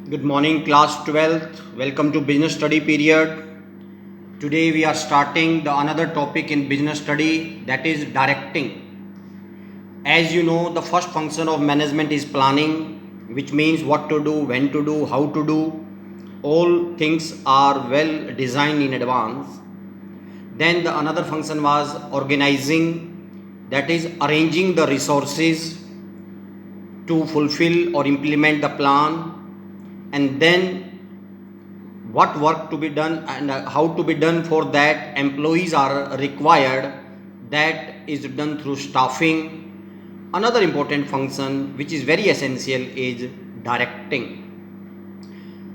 Good morning, class 12th. Welcome to business study period. Today we are starting the another topic in business study, that is directing. As you know, the first function of management is planning, which means what to do, when to do, how to do. All things are well designed in advance. Then the another function was organizing, that is arranging the resources to fulfill or implement the plan, and then what work to be done and how to be done. For that, employees are required. That is done through staffing. Another important function which is very essential is directing.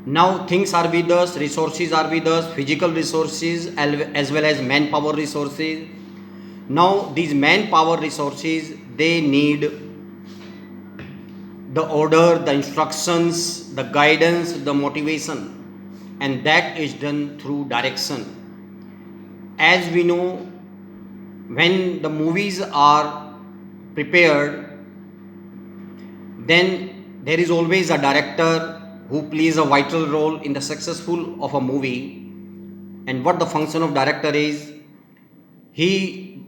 Now things are with us, resources are with us, physical resources as well as manpower resources. Now these manpower resources, they need the order, the instructions, the guidance, the motivation, and that is done through direction. As we know, when the movies are prepared, then there is always a director who plays a vital role in the successful of a movie. And what the function of director is, he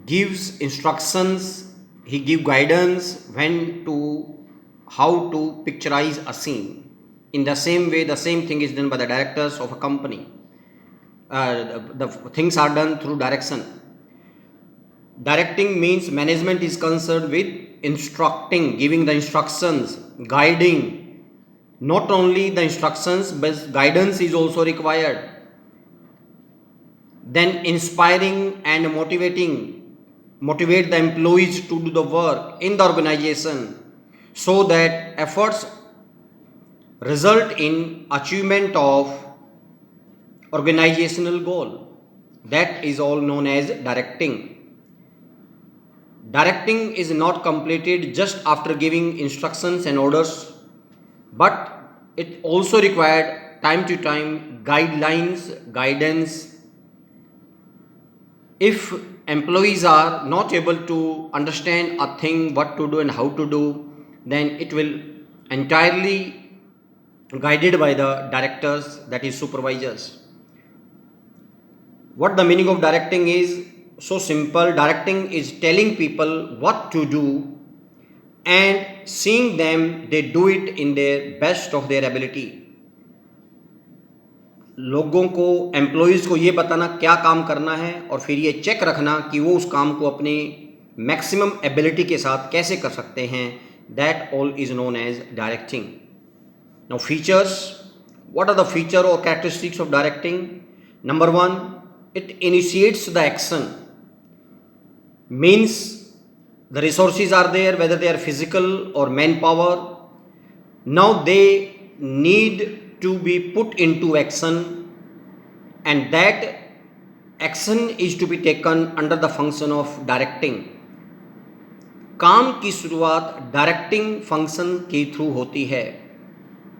gives instructions, he gives guidance when to, how to picturize a scene. In the same way, the same thing is done by the directors of a company. The things are done through direction. Directing means management is concerned with instructing, giving the instructions, guiding. Not only the instructions, but guidance is also required. Then inspiring and motivate the employees to do the work in the organization so that efforts result in achievement of organizational goal. That is all known as directing. Directing is not completed just after giving instructions and orders, but it also required time to time guidelines, guidance. If employees are not able to understand a thing, what to do and how to do, then it will entirely guided by the directors, that is supervisors. What the meaning of directing is? So simple. Directing is telling people what to do and seeing them they do it in their best of their ability. लोगों को, employees को ये बताना क्या काम करना है और फिर ये चेक रखना कि वो उस काम को अपने मैक्सिमम एबिलिटी के साथ कैसे कर सकते हैं. That all is known as directing. Now features. What are the feature or characteristics of directing? Number one, it initiates the action. Means the resources are there, whether they are physical or manpower. Now they need to be put into action, and that action is to be taken under the function of directing. काम की शुरुआत directing function के through होती है.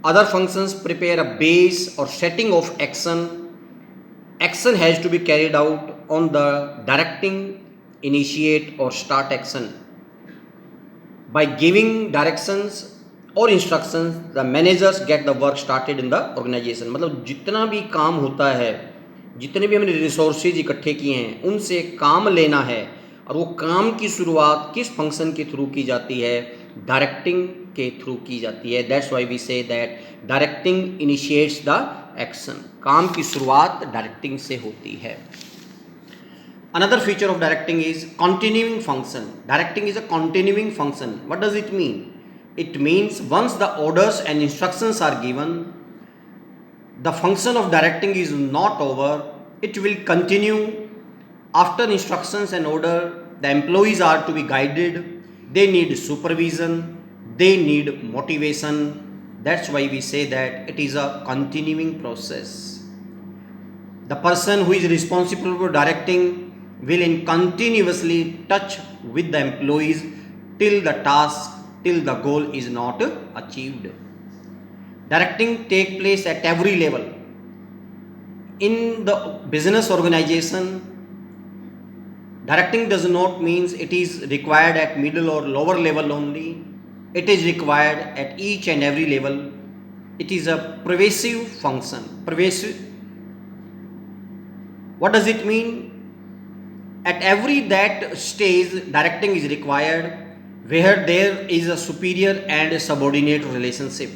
Other functions prepare a base or setting of action. Action has to be carried out on the directing, initiate or start action. By giving directions or instructions, the managers get the work started in the organization. मतलब जितना भी काम होता है, जितने भी हमने resources इकट्ठे किए हैं, उनसे काम लेना है और वो काम की शुरुआत किस फंक्शन के थ्रू की जाती है? डायरेक्टिंग के थ्रू की जाती है. That's why we say that directing initiates the action. काम की शुरुआत डायरेक्टिंग से होती है. Another feature of directing is continuing function. Directing is a continuing function. What does it mean? It means once the orders and instructions are given, the function of directing is not over. It will continue. After instructions and order, the employees are to be guided. They need supervision. They need motivation. That's why we say that it is a continuing process. The person who is responsible for directing will in continuously touch with the employees till the goal is not achieved. Directing take place at every level. In the business organization, directing does not mean it is required at middle or lower level only. It is required at each and every level. It is a pervasive function. Pervasive. What does it mean? At every that stage, directing is required where there is a superior and a subordinate relationship.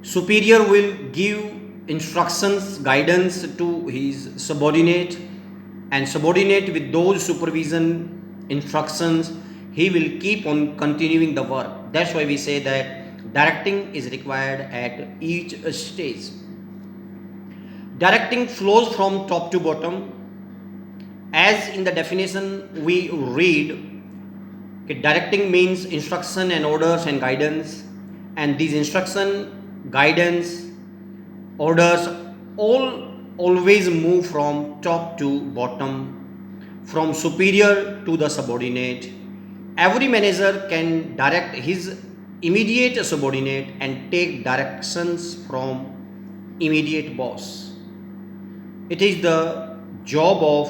Superior will give instructions, guidance to his subordinate, and subordinate with those supervision instructions, he will keep on continuing the work. That's why we say that directing is required at each stage. Directing flows from top to bottom. As in the definition we read, directing means instruction and orders and guidance, and these instruction, guidance, orders always move from top to bottom, from superior to the subordinate. Every manager can direct his immediate subordinate and take directions from immediate boss. It is the job of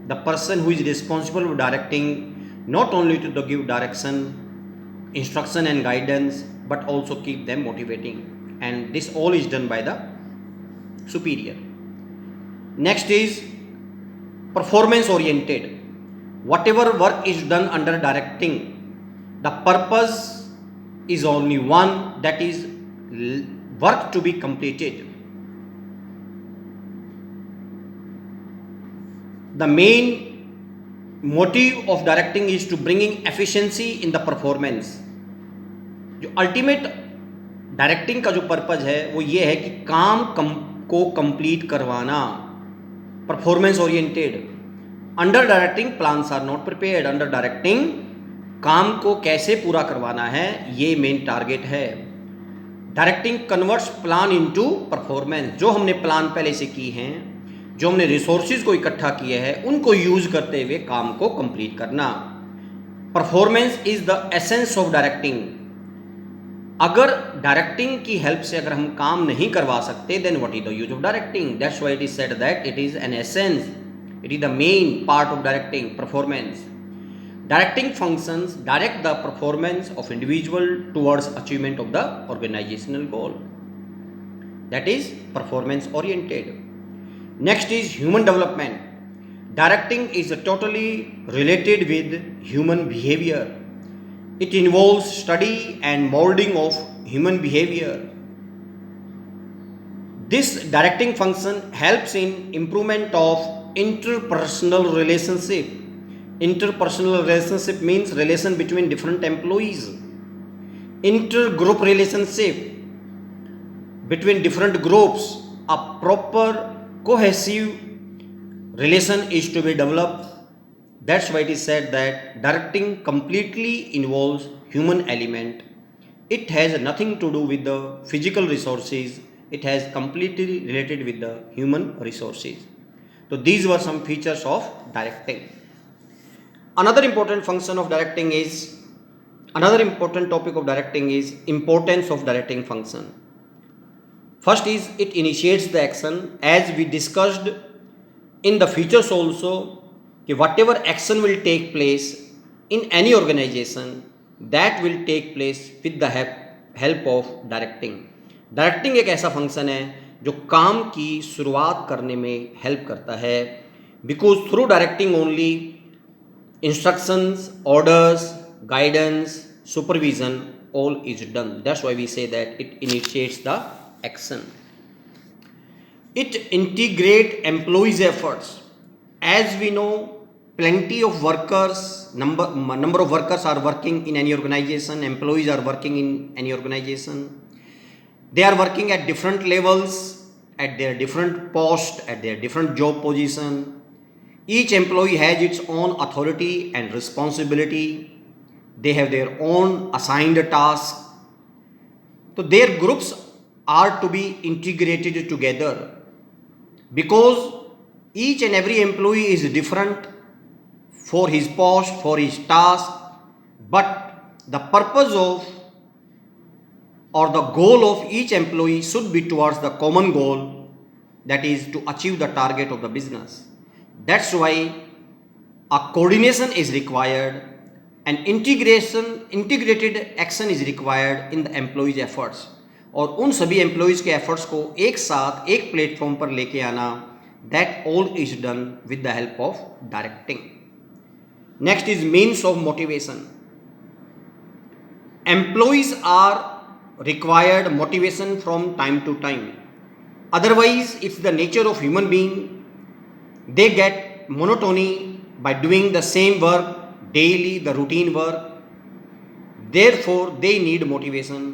the person who is responsible for directing not only to give direction, instruction and guidance, but also keep them motivating, and this all is done by the superior. Next is performance oriented. Whatever work is done under directing, the purpose is only one, that is work to be completed. The main motive of directing is to bringing efficiency in the performance. जो ultimate directing का जो purpose है वो ये है कि काम को कंप्लीट करवाना. Performance oriented. Under directing plans are not prepared. Under directing काम को कैसे पूरा करवाना है ये मेन टारगेट है. Directing converts plan into performance. जो हमने प्लान पहले से की हैं, जो हमने रिसोर्सेज को इकट्ठा किए हैं, उनको यूज करते हुए काम को कंप्लीट करना. Performance is the essence of directing. अगर डायरेक्टिंग की हेल्प से अगर हम काम नहीं करवा सकते, then what is the use of directing? That's why it is said that it is an essence, it is the main part of directing. Performance. Directing functions direct the performance of individual towards achievement of the organisational goal. That is performance oriented. Next is human development. Directing is totally related with human behavior. It involves study and molding of human behavior. This directing function helps in improvement of interpersonal relationship. Interpersonal relationship means relation between different employees. Intergroup relationship between different groups. A proper cohesive relation is to be developed. That's why it is said that directing completely involves human element. It has nothing to do with the physical resources. It has completely related with the human resources. So these were some features of directing. Another important topic of directing is importance of directing function. First is it initiates the action. As we discussed in the features also, कि whatever action will take place in any organization, that will take place with the help of directing. Directing एक ऐसा function है जो काम की शुरुआत करने में हेल्प करता है. Because through directing only instructions, orders, guidance, supervision, all is done. That's why we say that it initiates the action. It integrates employees' efforts. As we know, plenty of workers, number of workers are working in any organization. Employees are working in any organization. They are working at different levels, at their different post, at their different job position. Each employee has its own authority and responsibility. They have their own assigned tasks. So their groups are to be integrated together, because each and every employee is different for his post, for his task, but the purpose of or the goal of each employee should be towards the common goal, that is to achieve the target of the business. That's why a coordination is required and integrated action is required in the employees efforts, और उन सभी employees के efforts को एक साथ एक platform पर लेके आना, that all is done with the help of directing. Next is means of motivation. Employees are required motivation from time to time, otherwise it's the nature of human being, they get monotony by doing the same work daily, the routine work. Therefore they need motivation.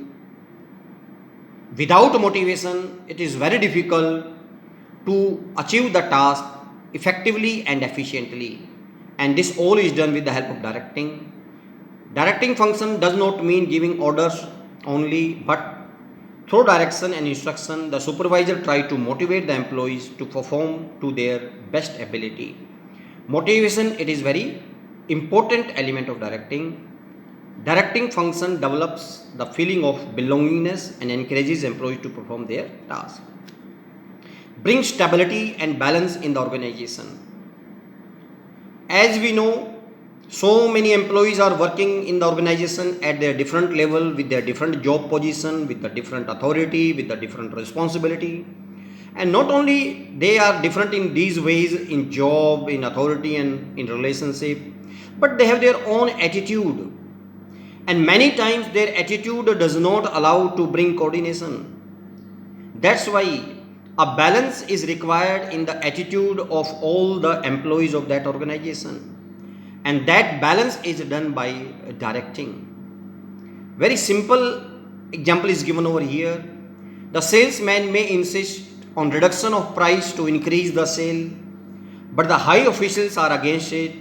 Without motivation it is very difficult to achieve the task effectively and efficiently, and this all is done with the help of directing. Directing function does not mean giving orders only, but through direction and instruction, the supervisor tries to motivate the employees to perform to their best ability. Motivation, it is very important element of directing. Directing function develops the feeling of belongingness and encourages employees to perform their task. Brings stability and balance in the organization. As we know, so many employees are working in the organization at their different level, with their different job position, with the different authority, with the different responsibility. And not only they are different in these ways, in job, in authority and in relationship, but they have their own attitude. And many times their attitude does not allow to bring coordination. That's why a balance is required in the attitude of all the employees of that organization. And that balance is done by directing. Very simple example is given over here. The salesman may insist on reduction of price to increase the sale, but the high officials are against it.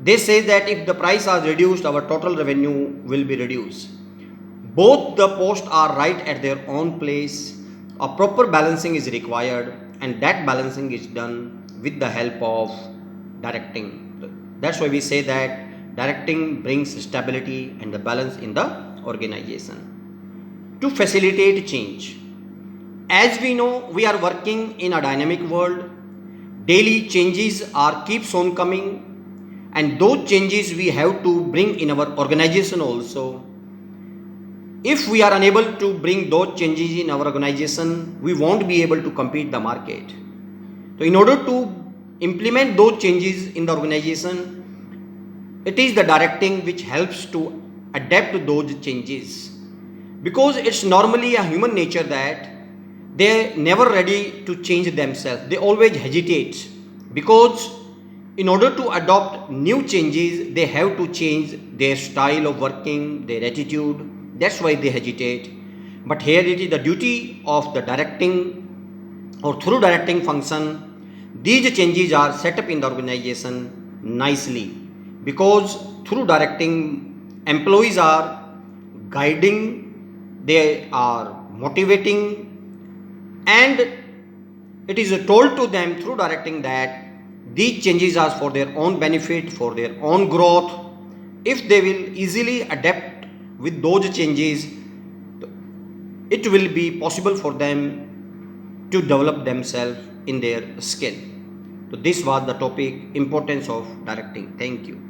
They say that if the price are reduced, our total revenue will be reduced. Both the posts are right at their own place. A proper balancing is required, and that balancing is done with the help of directing. That's why we say that directing brings stability and the balance in the organization. To facilitate change. As we know, we are working in a dynamic world. Daily changes keeps on coming, and those changes we have to bring in our organization also. If we are unable to bring those changes in our organization, we won't be able to compete the market. So in order to implement those changes in the organization, it is the directing which helps to adapt to those changes, because it's normally a human nature that they're never ready to change themselves. They always hesitate, because in order to adopt new changes, they have to change their style of working, their attitude. That's why they hesitate. But here it is the duty of the directing, or through directing function, these changes are set up in the organization nicely, because through directing, employees are guiding, they are motivating, and it is told to them through directing that these changes are for their own benefit, for their own growth. If they will easily adapt with those changes, it will be possible for them to develop themselves in their skill. So this was the topic, importance of directing. Thank you.